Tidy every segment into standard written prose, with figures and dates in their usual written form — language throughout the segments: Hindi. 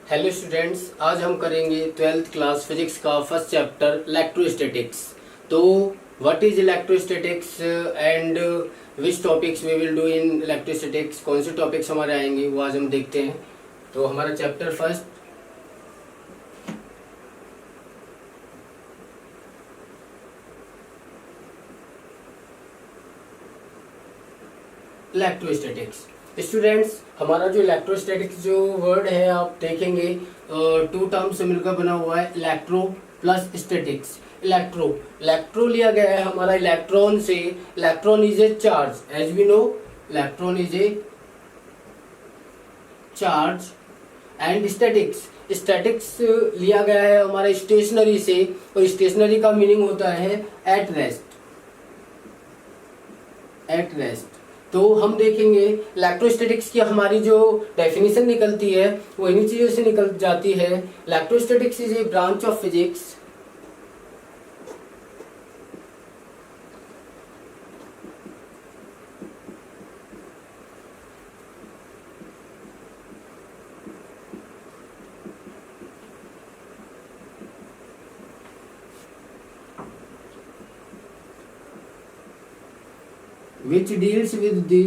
हेलो स्टूडेंट्स, आज हम करेंगे 12th क्लास फिजिक्स का फर्स्ट चैप्टर इलेक्ट्रोस्टैटिक्स। तो what is electrostatics and which topics we will do in electrostatics, कौन से टॉपिक्स हमारे आएंगे वो आज हम देखते हैं। तो हमारा चैप्टर फर्स्ट इलेक्ट्रोस्टैटिक्स। स्टूडेंट्स, हमारा जो इलेक्ट्रोस्टैटिक्स जो वर्ड है आप देखेंगे टू टर्म से मिलकर बना हुआ है, इलेक्ट्रो प्लस स्टैटिक्स। इलेक्ट्रो लिया गया है हमारा इलेक्ट्रॉन से। Electron is a charge, as we know electron is a charge. And statics लिया गया है हमारा स्टेशनरी से, और स्टेशनरी का मीनिंग होता है एट रेस्ट। तो हम देखेंगे इलेक्ट्रोस्टैटिक्स की हमारी जो डेफिनेशन निकलती है वो इन्हीं चीजों से निकल जाती है। Electrostatics is a branch of physics which deals with the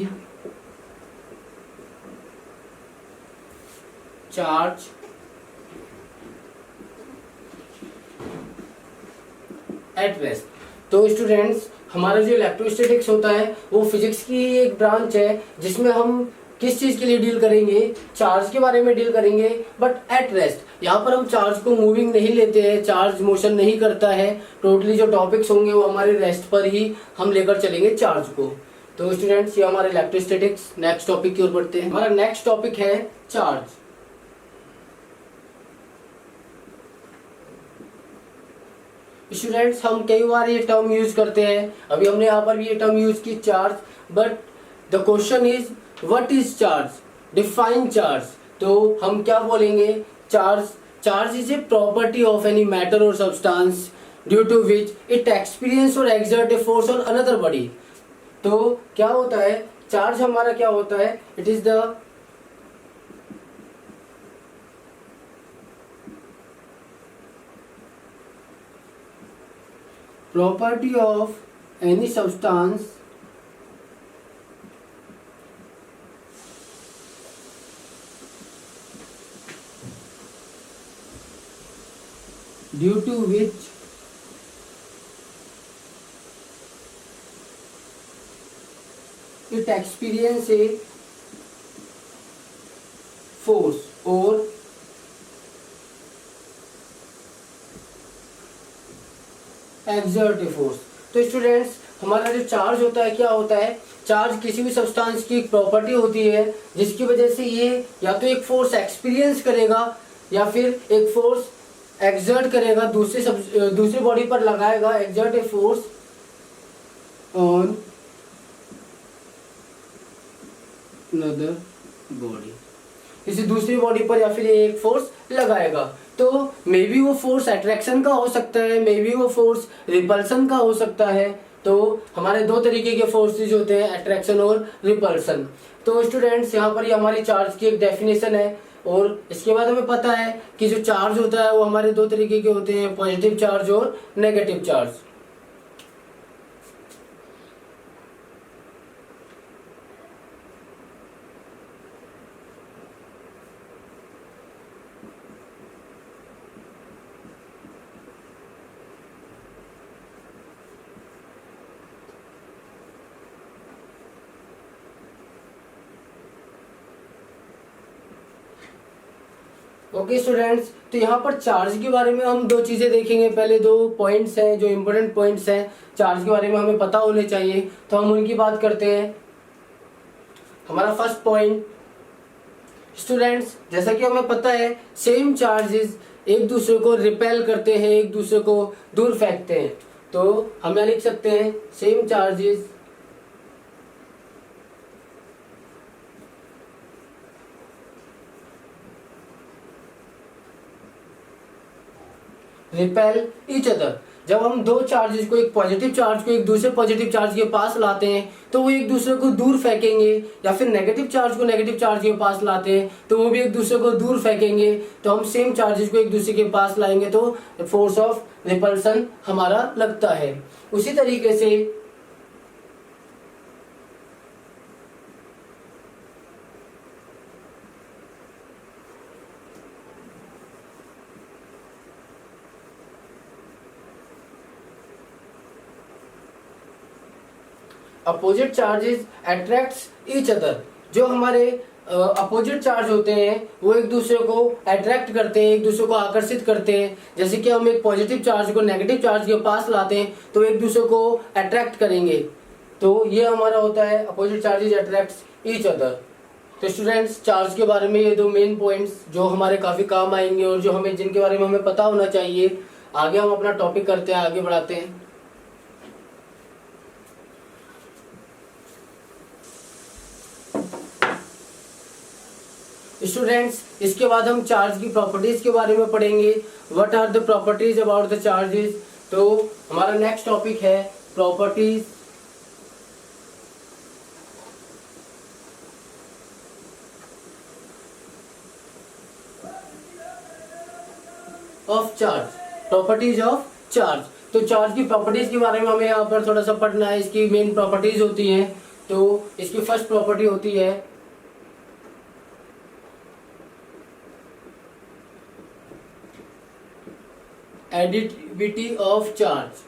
charge at rest। तो स्टूडेंट्स, हमारा जो इलेक्ट्रोस्टैटिक्स होता है वो फिजिक्स की एक ब्रांच है जिसमें हम किस चीज के लिए डील करेंगे, चार्ज के बारे में डील करेंगे, बट एट रेस्ट। यहाँ पर हम चार्ज को मूविंग नहीं लेते हैं, चार्ज मोशन नहीं करता है। टोटली जो टॉपिक्स होंगे वो हमारे रेस्ट पर ही हम लेकर चलेंगे चार्ज को। तो स्टूडेंट्स, ये हमारे इलेक्ट्रोस्टैटिक्स। नेक्स्ट टॉपिक की ओर बढ़ते हैं। हमारा नेक्स्ट टॉपिक है चार्ज। स्टूडेंट्स, हम कई बार ये टर्म यूज करते हैं, अभी हमने यहाँ पर भी ये टर्म यूज की charge, but the question is what is charge, define charge. तो हम क्या बोलेंगे, charge is a property of any matter और substance due to which it experience और exert a force on another body. तो क्या होता है चार्ज, हमारा क्या होता है, it is the property of any substance due to which it experience a force or exert a force. तो स्टूडेंट्स, हमारा जो चार्ज होता है क्या होता है, चार्ज किसी भी सब्सटेंस की एक प्रॉपर्टी होती है जिसकी वजह से ये या तो एक फोर्स एक्सपीरियंस करेगा या फिर एक फोर्स एक्सर्ट करेगा, दूसरी बॉडी पर लगाएगा, exert a force on another body, किसी दूसरी बॉडी पर या फिर एक फोर्स लगाएगा। तो मे बी वो फोर्स अट्रैक्शन का हो सकता है, मे बी वो फोर्स रिपल्सन का हो सकता है। तो हमारे दो तरीके के फोर्सेज होते हैं, अट्रैक्शन और रिपल्सन। तो स्टूडेंट्स, यहाँ पर ये हमारी चार्ज की एक डेफिनेशन है, और इसके बाद हमें पता है कि जो चार्ज होता है वो हमारे दो तरीके के होते हैं, पॉजिटिव चार्ज और नेगेटिव चार्ज। ओके स्टूडेंट्स, तो यहाँ पर चार्ज के बारे में हम दो चीजें देखेंगे। पहले दो पॉइंट्स हैं जो इम्पोर्टेंट पॉइंट्स हैं चार्ज के बारे में हमें पता होने चाहिए, तो हम उनकी बात करते हैं। हमारा फर्स्ट पॉइंट, स्टूडेंट्स, जैसा कि हमें पता है सेम चार्जेस एक दूसरे को रिपेल करते हैं, एक दूसरे को दूर फेंकते हैं। तो हम यहाँ लिख सकते हैं same charges repel each other. जब हम दो चार्जेस को, एक पॉजिटिव चार्ज को एक दूसरे पॉजिटिव चार्ज के पास लाते हैं तो वो एक दूसरे को दूर फेंकेंगे, या फिर नेगेटिव चार्ज को नेगेटिव चार्ज के पास लाते हैं तो वो भी एक दूसरे को दूर फेंकेंगे। तो हम सेम चार्जेस को एक दूसरे के पास लाएंगे तो फोर्स ऑफ रिपल्सन हमारा लगता है। उसी तरीके से opposite charges attracts each other. जो हमारे अपोजिट चार्ज होते हैं वो एक दूसरे को अट्रैक्ट करते हैं, एक दूसरे को आकर्षित करते हैं। जैसे कि हम एक पॉजिटिव चार्ज को नेगेटिव चार्ज के पास लाते हैं तो एक दूसरे को अट्रैक्ट करेंगे। तो ये हमारा होता है opposite charges attracts each other. तो स्टूडेंट्स, चार्ज के बारे में ये दो मेन पॉइंट्स जो हमारे काफी काम आएंगे और जो हमें, जिनके बारे में हमें पता होना चाहिए। आगे हम अपना टॉपिक करते हैं, आगे बढ़ाते हैं। स्टूडेंट्स, इसके बाद हम चार्ज की प्रॉपर्टीज के बारे में पढ़ेंगे। What are the properties about the charges. तो हमारा नेक्स्ट टॉपिक है properties of charge. Properties of charge. तो चार्ज की प्रॉपर्टीज के बारे में हमें यहाँ पर थोड़ा सा पढ़ना है। इसकी मेन प्रॉपर्टीज होती हैं। तो इसकी फर्स्ट प्रॉपर्टी होती है एडिटिविटी ऑफ चार्ज।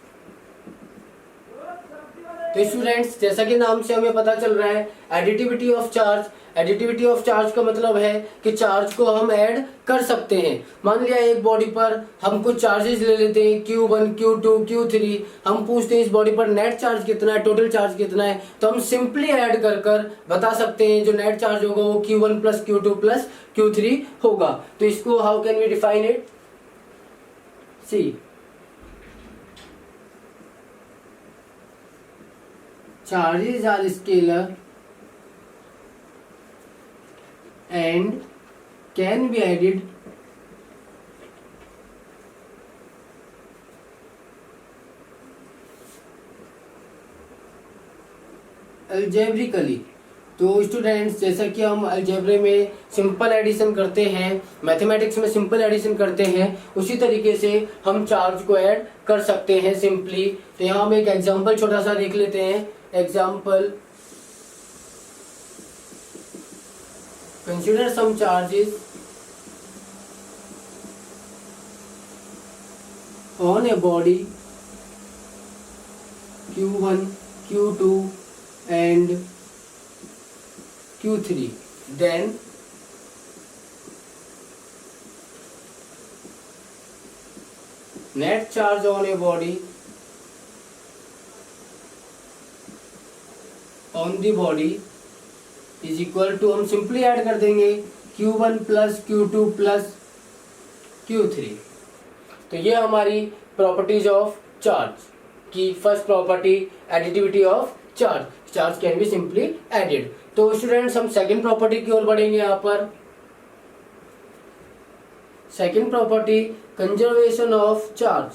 तो स्टूडेंट्स, जैसा कि नाम से हमें पता चल रहा है additivity of charge. Additivity of charge का मतलब है कि चार्ज को हम ऐड कर सकते हैं। मान लिया एक बॉडी पर हम कुछ चार्जेस ले लेते हैं Q1, Q2, Q3। हम पूछते हैं इस बॉडी पर नेट चार्ज कितना है, टोटल चार्ज कितना है। तो हम सिंपली ऐड कर कर बता सकते हैं जो नेट चार्ज होगा वो Q1 plus Q2 plus Q3 होगा। तो इसको how can we define it? See, charges are scalar and can be added algebraically। तो स्टूडेंट्स, जैसा कि हम अलजेब्रे में सिंपल एडिशन करते हैं, मैथमेटिक्स में सिंपल एडिशन करते हैं, उसी तरीके से हम चार्ज को ऐड कर सकते हैं सिंपली। तो यहाँ हम एक एग्जांपल छोटा सा देख लेते हैं। Example, consider some charges on a body Q1, Q2 and Q3, then net charge on a body on the body is equal to, हम सिंपली ऐड कर देंगे Q1 plus Q2 plus Q3। तो ये हमारी प्रॉपर्टीज ऑफ चार्ज की first property, additivity of charge. Charge can be simply added. तो स्टूडेंट्स, हम सेकंड प्रॉपर्टी की ओर बढ़ेंगे। यहाँ पर second property, conservation of charge.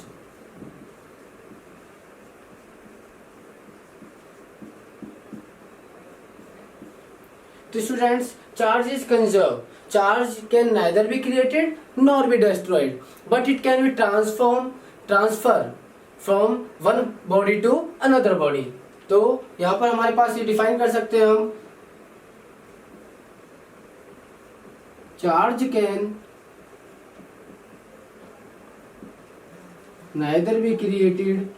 तो students, charge is conserve. Charge can neither be created nor be destroyed, but it can be transfer from one body to another body. तो यहाँ पर हमारे पास ये डिफाइन कर सकते हैं हम, charge can neither be created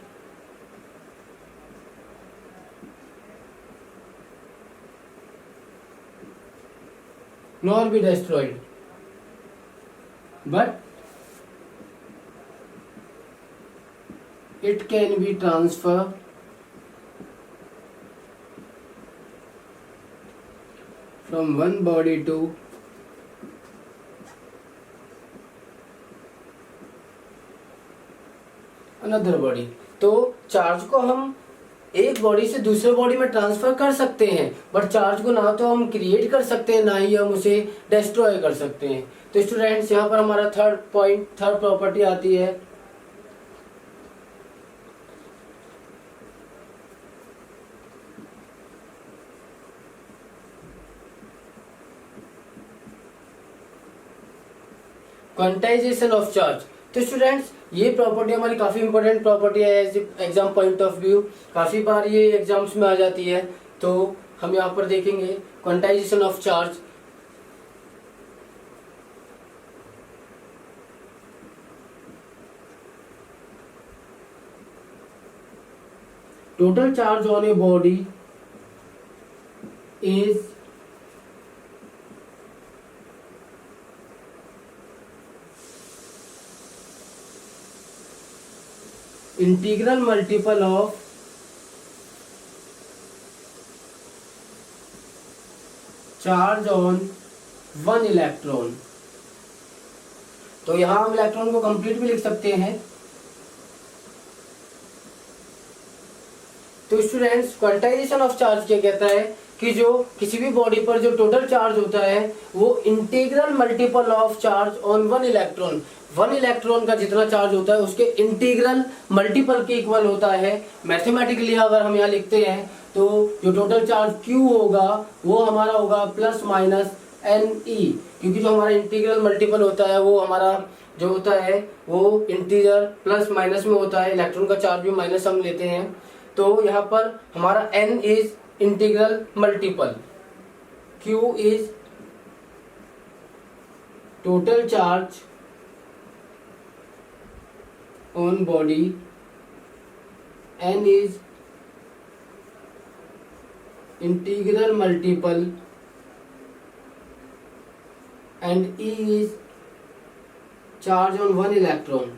nor be destroyed, but it can be transferred from one body to another body। तो चार्ज को हम एक बॉडी से दूसरे बॉडी में ट्रांसफर कर सकते हैं, बट चार्ज को ना तो हम क्रिएट कर सकते हैं ना ही हम उसे डिस्ट्रॉय कर सकते हैं। तो स्टूडेंट्स, यहाँ पर हमारा थर्ड प्रॉपर्टी आती है क्वांटाइजेशन ऑफ चार्ज। तो स्टूडेंट्स ये प्रॉपर्टी हमारी काफी इंपॉर्टेंट प्रॉपर्टी है as exam point of view, काफी बार ये एग्जाम्स में आ जाती है। तो हम यहाँ पर देखेंगे quantization of charge. Total charge on a body is integral multiple of charge on one electron। तो यहां हम इलेक्ट्रॉन को कंप्लीट भी लिख सकते हैं। तो स्टूडेंट्स क्वांटाइजेशन ऑफ चार्ज क्या कहता है कि जो किसी भी बॉडी पर जो टोटल चार्ज होता है वो integral multiple of charge on one electron, one electron का जितना चार्ज होता है उसके इंटीग्रल मल्टीपल के इक्वल होता है। मैथमेटिकली अगर हम यहाँ लिखते हैं तो जो टोटल चार्ज Q होगा वो हमारा होगा प्लस माइनस NE, क्योंकि जो हमारा इंटीग्रल मल्टीपल होता है वो हमारा जो होता है वो इंटीजर प्लस माइनस में होता है, इलेक्ट्रॉन का चार्ज भी माइनस हम लेते हैं। तो यहाँ पर हमारा N is integral multiple, Q is total charge on body, N is integral multiple and E is charge on one electron।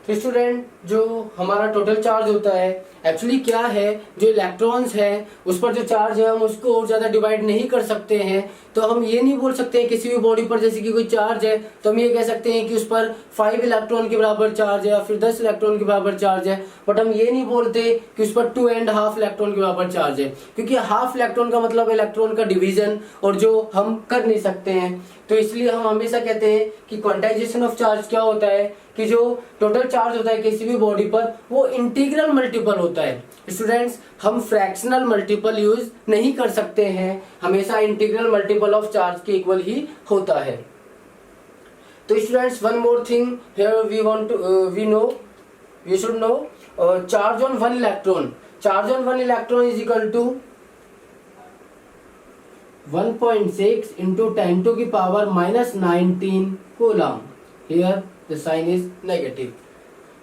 तो स्टूडेंट जो हमारा टोटल चार्ज होता है एक्चुअली क्या है, जो इलेक्ट्रॉन्स है उस पर जो चार्ज है हम उसको और ज्यादा डिवाइड नहीं कर सकते हैं। तो हम ये नहीं बोल सकते हैं किसी भी बॉडी पर जैसे कि कोई चार्ज है तो हम ये कह सकते हैं कि उस पर 5 इलेक्ट्रॉन के बराबर चार्ज है या फिर 10 इलेक्ट्रॉन के बराबर चार्ज है, बट हम ये नहीं बोलते कि उस पर 2.5 इलेक्ट्रॉन के बराबर चार्ज है, क्योंकि हाफ इलेक्ट्रॉन का मतलब इलेक्ट्रॉन का डिवीजन और जो हम कर नहीं सकते हैं। तो इसलिए हम हमेशा कहते हैं कि क्वांटाइजेशन ऑफ चार्ज क्या होता है कि जो टोटल चार्ज होता है किसी भी बॉडी पर वो इंटीग्रल मल्टीपल होता है। स्टूडेंट्स हम फ्रैक्शनल मल्टीपल यूज नहीं कर सकते हैं, हमेशा इंटीग्रल मल्टीपल ऑफ चार्ज के इक्वल ही होता है। तो students one more thing here we want to we should know charge on one electron, charge on one electron is equal to 1.6 into 10 to the power minus 19 coulomb। Here the sign is negative।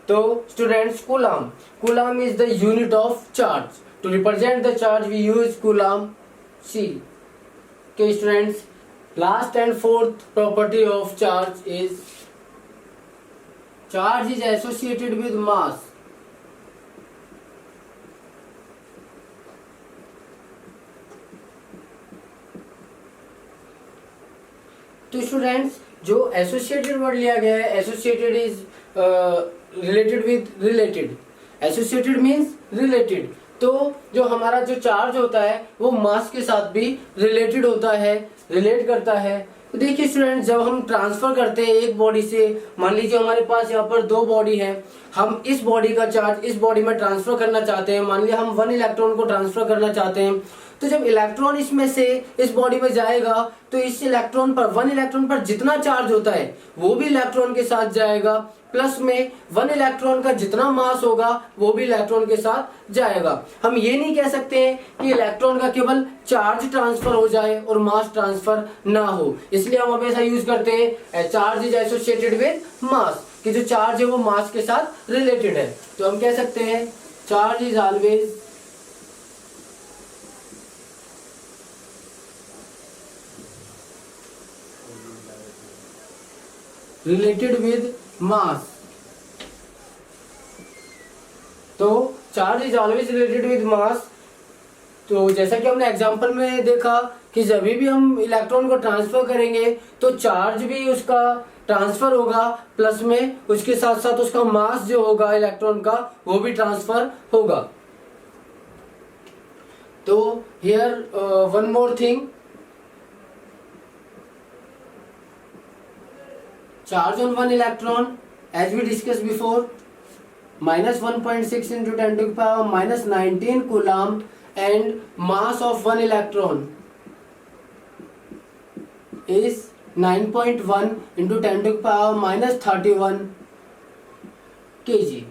तो students coulomb is the unit of charge। To represent the charge we use coulomb C। Okay students, last and fourth property of charge is charge is associated with mass। तो स्टूडेंट्स जो एसोसिएटेड वर्ड लिया गया है, associated is related with related, associated means related. तो जो हमारा जो चार्ज होता है वो मास के साथ भी रिलेटेड होता है, रिलेट करता है। तो देखिए स्टूडेंट्स जब हम ट्रांसफर करते हैं एक बॉडी से, मान लीजिए हमारे पास यहाँ पर 2 बॉडी है, हम इस बॉडी का चार्ज इस बॉडी में ट्रांसफर करना चाहते हैं, मान लिया हम 1 इलेक्ट्रॉन को ट्रांसफर करना चाहते हैं। तो जब इलेक्ट्रॉन इसमें से इस बॉडी में जाएगा तो इस इलेक्ट्रॉन पर 1 इलेक्ट्रॉन पर जितना चार्ज होता है वो भी इलेक्ट्रॉन के साथ जाएगा, प्लस में 1 इलेक्ट्रॉन का जितना मास होगा वो भी इलेक्ट्रॉन के साथ जाएगा। हम ये नहीं कह सकते हैं कि इलेक्ट्रॉन का केवल चार्ज ट्रांसफर हो जाए और मास ट्रांसफर ना हो, इसलिए हम हमेशा यूज करते हैं charge is associated with mass, कि जो चार्ज है वो मास के साथ रिलेटेड है। तो हम कह सकते हैं charge is always related with mass. तो charge is always related with mass. तो जैसा कि हमने एग्जांपल में देखा कि जब भी हम इलेक्ट्रॉन को ट्रांसफर करेंगे तो चार्ज भी उसका ट्रांसफर होगा, प्लस में उसके साथ साथ उसका मास जो होगा इलेक्ट्रॉन का वो भी ट्रांसफर होगा। तो here one more thing, charge on 1 electron as we discussed before minus 1.6 into 10 to the power minus 19 coulomb and mass of one electron is 9.1 into 10 to the power minus 31 kg.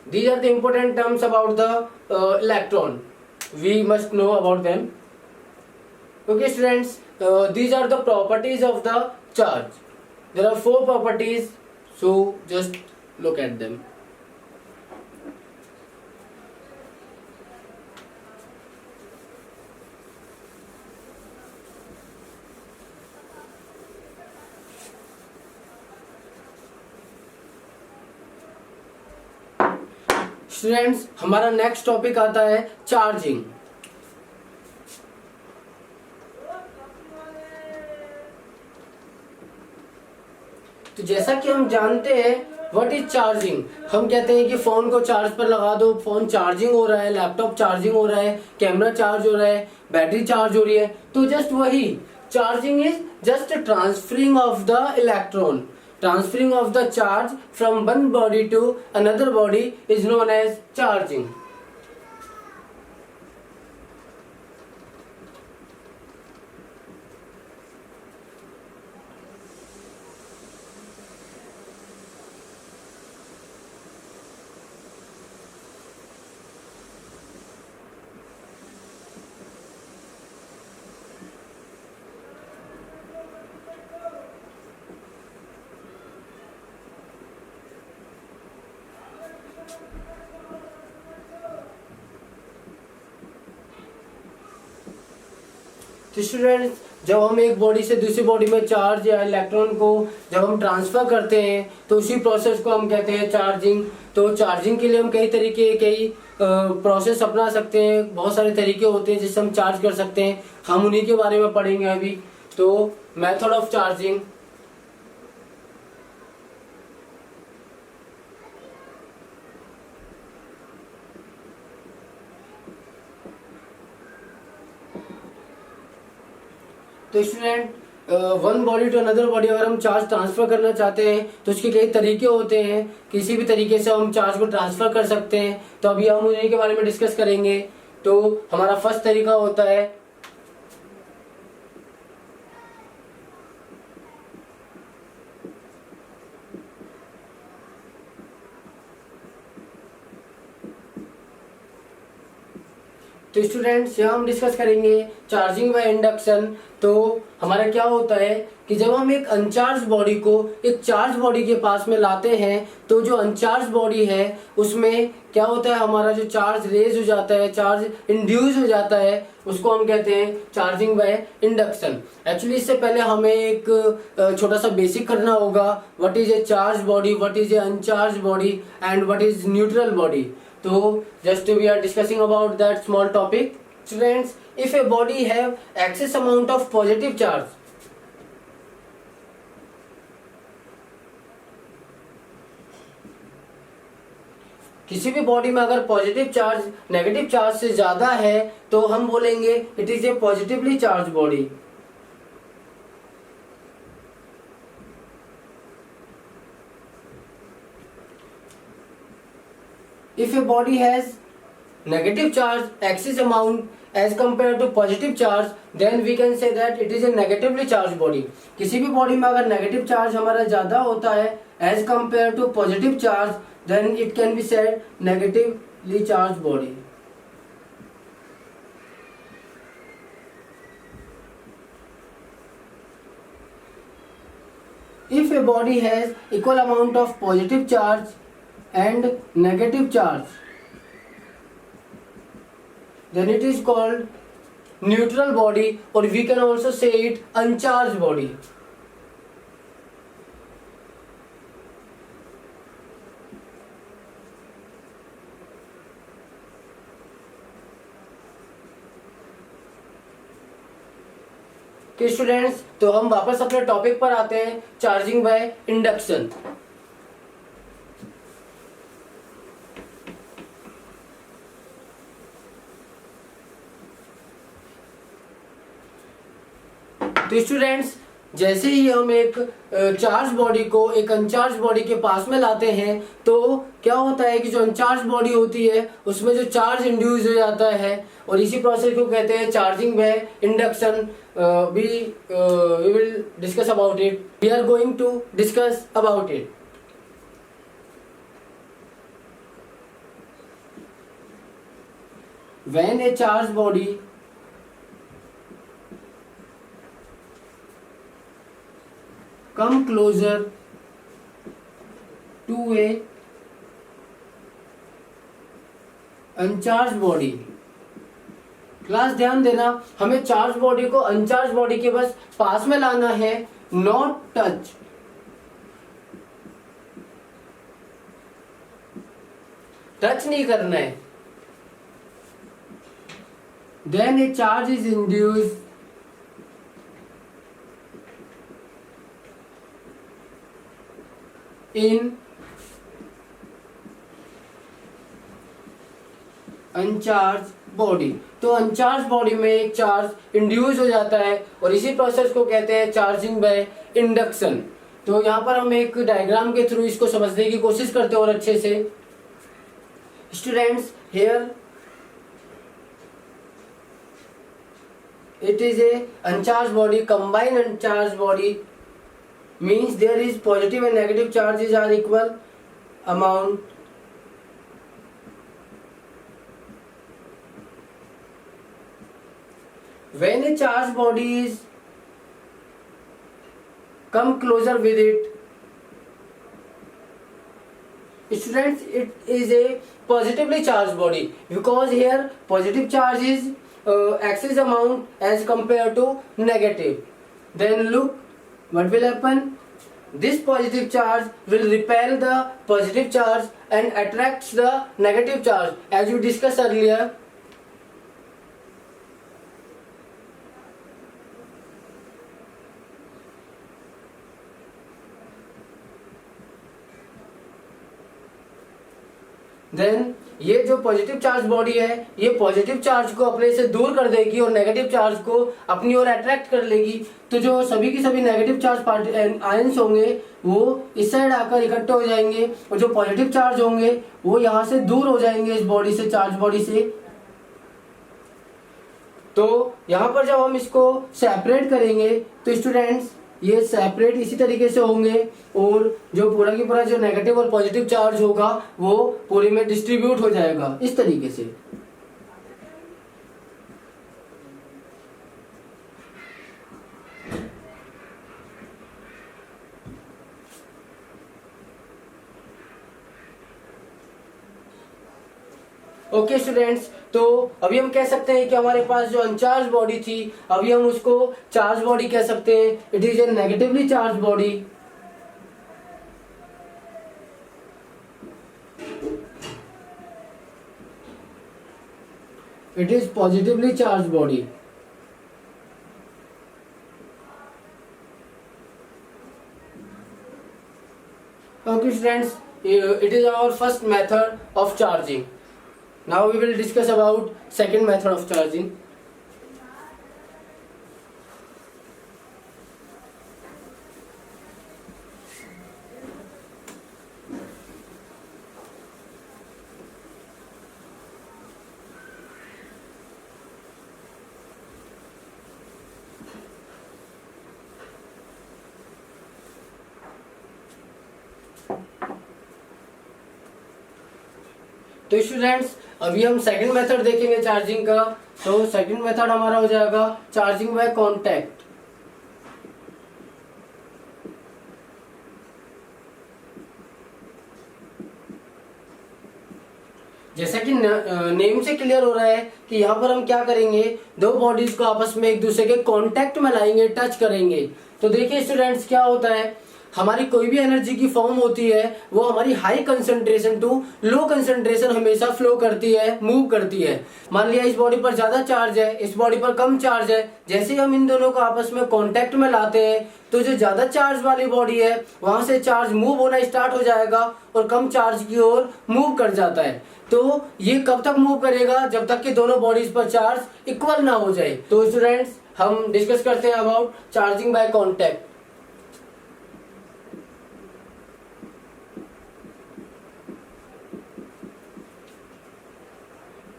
These are the important terms about the electron. We must know about them. Okay students, these are the properties of the charge. There are 4 properties, so just look at them. Students, हमारा नेक्स्ट टॉपिक आता है चार्जिंग. तो जैसा कि हम जानते हैं व्हाट इज चार्जिंग. हम कहते हैं कि फोन को चार्ज पर लगा दो, फोन चार्जिंग हो रहा है, लैपटॉप चार्जिंग हो रहा है, कैमरा चार्ज हो रहा है, बैटरी चार्ज हो रही है. तो जस्ट वही charging is just transferring of the electron. Transferring of the charge from one body to another body is known as charging. तो स्टूडेंट्स, जब हम एक बॉडी से दूसरी बॉडी में चार्ज या इलेक्ट्रॉन को जब हम ट्रांसफर करते हैं तो उसी प्रोसेस को हम कहते हैं चार्जिंग. तो चार्जिंग के लिए हम कई प्रोसेस अपना सकते हैं. बहुत सारे तरीके होते हैं जिससे हम चार्ज कर सकते हैं. हम उन्हीं के बारे में पढ़ेंगे अभी. तो मेथड ऑफ चार्जिंग. तो student, one body to another body अगर हम चार्ज ट्रांसफर करना चाहते हैं तो उसके कई तरीके होते हैं. किसी भी तरीके से हम चार्ज को ट्रांसफर कर सकते हैं. तो अभी हम उन्हीं के बारे में डिस्कस करेंगे. तो हमारा फर्स्ट तरीका होता है तो स्टूडेंट्स, यहाँ हम डिस्कस करेंगे चार्जिंग बाय इंडक्शन. तो हमारा क्या होता है कि जब हम एक अनचार्ज बॉडी को एक चार्ज बॉडी के पास में लाते हैं तो जो अनचार्ज बॉडी है उसमें क्या होता है, हमारा जो चार्ज रेज हो जाता है, चार्ज इंड्यूस हो जाता है, उसको हम कहते हैं चार्जिंग बाय इंडक्शन. एक्चुअली इससे पहले हमें एक छोटा सा बेसिक करना होगा. What is a charge body, what is a uncharged body and what is neutral body. So just we are discussing about that small topic. Students, if a body have excess amount of positive charge, किसी भी बॉडी में अगर पॉजिटिव चार्ज नेगेटिव चार्ज से ज्यादा है तो हम बोलेंगे it is a positively charge body. If a body has negative charge excess amount as compared to positive charge, then we can say that it is a negatively charged body. किसी भी बॉडी में अगर नेगेटिव चार्ज हमारा ज्यादा होता है as compared to positive charge, then it can be said negatively charged body. If a body has equal amount of positive charge and negative charge, then it is called neutral body, or we can also say it uncharged body. कि स्टूडेंट्स, तो हम वापस अपने टॉपिक पर आते हैं, चार्जिंग बाय इंडक्शन. तो स्टूडेंट्स, जैसे ही हम एक चार्ज बॉडी को एक अनचार्ज बॉडी के पास में लाते हैं तो क्या होता है कि जो अनचार्ज बॉडी होती है उसमें जो चार्ज इंड्यूस हो जाता है, और इसी प्रोसेस को कहते हैं charging by induction. We will discuss about it, we are going to discuss about it. When a charged body come closer to a uncharged body, class ध्यान देना, हमें चार्ज बॉडी को अनचार्ज बॉडी के बस पास में लाना है, नॉट टच। टच नहीं करना है। Then a charge is induced in uncharged body. तो अनचार्ज बॉडी में एक चार्ज इंड्यूस हो जाता है और इसी प्रोसेस को कहते हैं चार्जिंग बाय इंडक्शन। तो यहाँ पर हम एक डायग्राम के थ्रू इसको समझने की कोशिश करते हैं और अच्छे से। Students, here it is a uncharged body, combined uncharged body means there is positive and negative charges are equal amount. When a charged body is come closer with it, students, it is a positively charged body because here positive charge is excess amount as compared to negative. Then look what will happen. This positive charge will repel the positive charge and attracts the negative charge as we discussed earlier. Then ये जो पॉजिटिव चार्ज बॉडी है ये पॉजिटिव चार्ज को अपने से दूर कर देगी और नेगेटिव चार्ज को अपनी ओर अट्रैक्ट कर लेगी। तो जो सभी की सभी नेगेटिव चार्ज आयंस होंगे वो इस साइड आकर इकट्ठे हो जाएंगे और जो पॉजिटिव चार्ज होंगे वो यहाँ से दूर हो जाएंगे इस बॉडी से, चार्ज बॉडी से। तो यहाँ पर जब हम इसको सेपरेट करेंगे तो स्टूडेंट्स ये सेपरेट इसी तरीके से होंगे और जो पूरा की पूरा जो नेगेटिव और पॉजिटिव चार्ज होगा वो पूरे में डिस्ट्रीब्यूट हो जाएगा इस तरीके से। ओके स्टूडेंट्स, तो अभी हम कह सकते हैं कि हमारे पास जो अनचार्ज बॉडी थी अभी हम उसको चार्ज बॉडी कह सकते हैं। It is a negatively charge body. It is positively charge body. Okay students, it is our first method of charging. Now we will discuss about second method of charging. तो स्टूडेंट्स अभी हम सेकंड मेथड देखेंगे चार्जिंग का। तो सेकंड मेथड हमारा हो जाएगा चार्जिंग बाय कांटेक्ट। जैसा कि नेम से क्लियर हो रहा है कि यहाँ पर हम क्या करेंगे, दो बॉडीज को आपस में एक दूसरे के कांटेक्ट में लाएंगे, टच करेंगे। तो देखिए स्टूडेंट्स क्या होता है, हमारी कोई भी एनर्जी की फॉर्म होती है वो हमारी high concentration to low concentration हमेशा फ्लो करती है, मूव करती है। मान लिया इस बॉडी पर ज्यादा चार्ज है, इस बॉडी पर कम चार्ज है, जैसे हम इन दोनों को आपस में कांटेक्ट में लाते हैं तो जो ज्यादा चार्ज वाली बॉडी है वहां से चार्ज मूव होना स्टार्ट हो जाएगा और कम चार्ज की ओर मूव कर जाता है। तो ये कब तक मूव करेगा, जब तक कि दोनों बॉडीज पर चार्ज इक्वल ना हो जाए। तो स्टूडेंट्स हम डिस्कस करते हैं about charging by contact.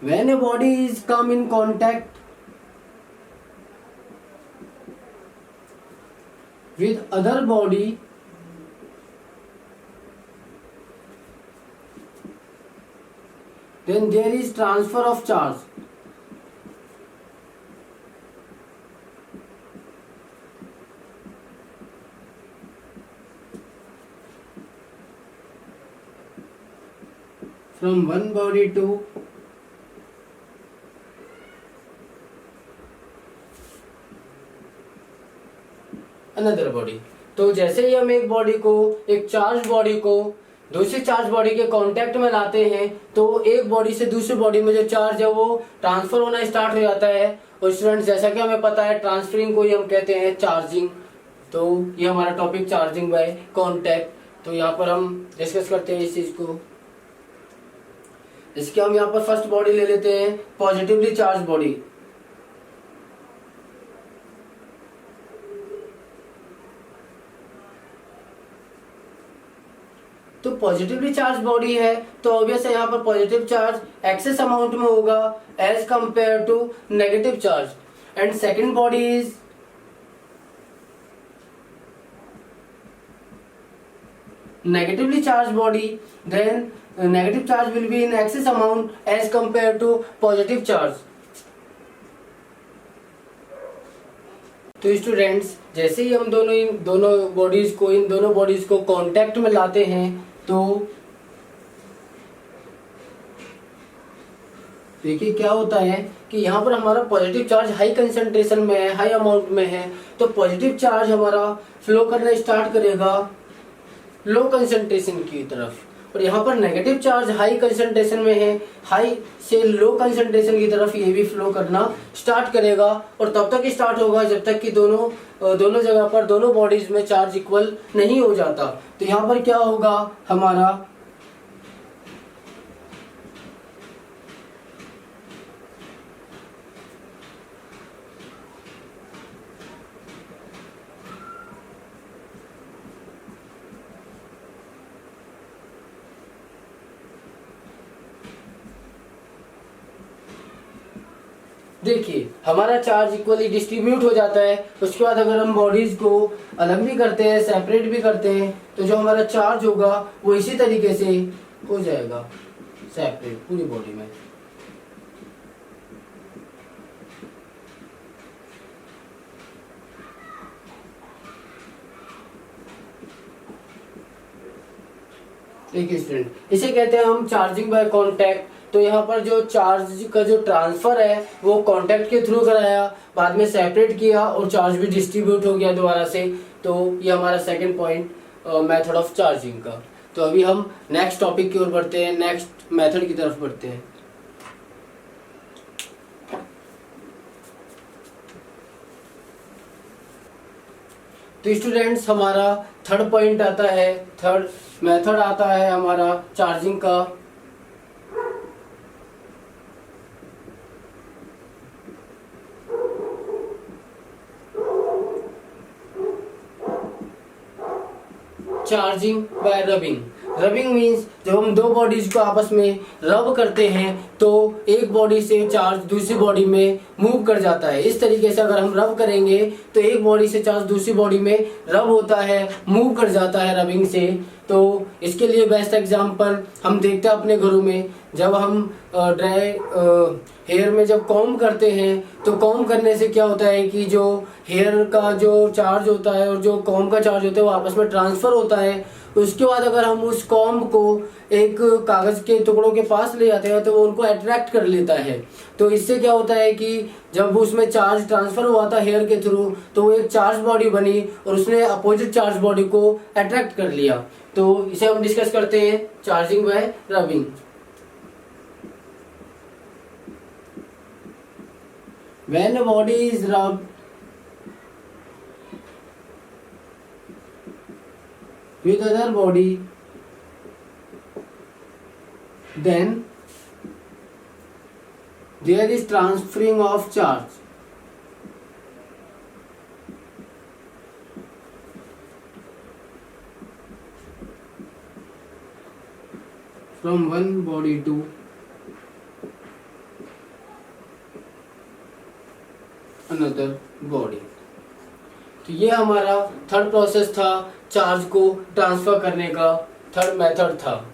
When a body is come in contact with other body, then there is transfer of charge. From one body to another body. तो जैसे ही हम एक बॉडी को, एक चार्ज बॉडी को दूसरी चार्ज बॉडी के कांटेक्ट में लाते हैं तो एक बॉडी से दूसरी बॉडी में जो चार्ज है वो ट्रांसफर होना स्टार्ट हो जाता है। और स्टूडेंट्स जैसा कि हमें पता है ट्रांसफरिंग को ही हम कहते हैं चार्जिंग। तो ये हमारा टॉपिक चार्जिंग बाय कांटेक्ट। तो यहाँ पर हम डिस्कस करते हैं इस चीज को। इसके हम यहाँ पर फर्स्ट बॉडी ले लेते हैं, पॉजिटिवली चार्ज बॉडी। तो पॉजिटिवली चार्ज बॉडी है तो ऑब्वियस है यहाँ पर पॉजिटिव चार्ज एक्सेस अमाउंट में होगा as compare to negative charge. And second body is negatively charged body, then negative charge will be in excess amount as compared to positive charge. तो स्टूडेंट्स जैसे ही हम दोनों बॉडीज को कांटेक्ट में लाते हैं तो देखिए क्या होता है कि यहाँ पर हमारा पॉजिटिव चार्ज हाई कंसंट्रेशन में है, हाई अमाउंट में है। तो पॉजिटिव चार्ज हमारा फ्लो करना स्टार्ट करेगा लो कंसंट्रेशन की तरफ, और यहाँ पर नेगेटिव चार्ज हाई कंसंट्रेशन में है, हाई से लो कंसंट्रेशन की तरफ ये भी फ्लो करना स्टार्ट करेगा। और तब तक स्टार्ट होगा जब तक कि दोनों जगह पर दोनों बॉडीज में चार्ज इक्वल नहीं हो जाता। तो यहाँ पर क्या होगा हमारा देखिए हमारा चार्ज इक्वली डिस्ट्रीब्यूट हो जाता है। उसके बाद अगर हम बॉडीज को अलग भी करते हैं, सेपरेट भी करते हैं, तो जो हमारा चार्ज होगा वो इसी तरीके से हो जाएगा सेपरेट पूरी बॉडी में। देखिए स्टूडेंट इसे कहते हैं हम चार्जिंग बाय कांटेक्ट। तो यहाँ पर जो चार्ज का जो ट्रांसफर है वो कांटेक्ट के थ्रू कराया, बाद में सेपरेट किया और चार्ज भी डिस्ट्रीब्यूट हो गया दोबारा से। तो ये हमारा second point method of charging का। तो अभी हम नेक्स्ट टॉपिक की ओर बढ़ते हैं, नेक्स्ट मेथड की तरफ बढ़ते हैं। तो स्टूडेंट्स हमारा थर्ड पॉइंट आता है, थर्ड मेथड आता है हमारा चार्जिंग का। Charging by rubbing. Rubbing means जब हम दो बॉडीज को आपस में रब करते हैं तो एक बॉडी से चार्ज दूसरी बॉडी में मूव कर जाता है। इस तरीके से अगर हम रब करेंगे तो एक बॉडी से चार्ज दूसरी बॉडी में रब होता है, मूव कर जाता है रबिंग से। तो इसके लिए बेस्ट एग्जांपल हम देखते हैं अपने घरों में, जब हम ड्राई हेयर में जब कॉम्ब करते हैं तो कॉम्ब करने से क्या होता है कि जो हेयर का जो चार्ज होता है और जो कॉम्ब का चार्ज होता है वो आपस में ट्रांसफर होता है। उसके बाद अगर हम उस कॉम्ब को एक कागज के टुकड़ों के पास ले जाते हैं तो वो उनको अट्रैक्ट कर लेता है। तो इससे क्या होता है कि जब उसमें चार्ज ट्रांसफर हुआ था हेयर के थ्रू तो वो एक चार्ज बॉडी बनी और उसने अपोजिट चार्ज बॉडी को अट्रैक्ट कर लिया। तो इसे हम डिस्कस करते हैं charging bye rubbing. When a body is rubbed with other body, then there is transferring of charge from one body to another body. तो ये हमारा थर्ड प्रोसेस था चार्ज को ट्रांसफर करने का, थर्ड मेथड था।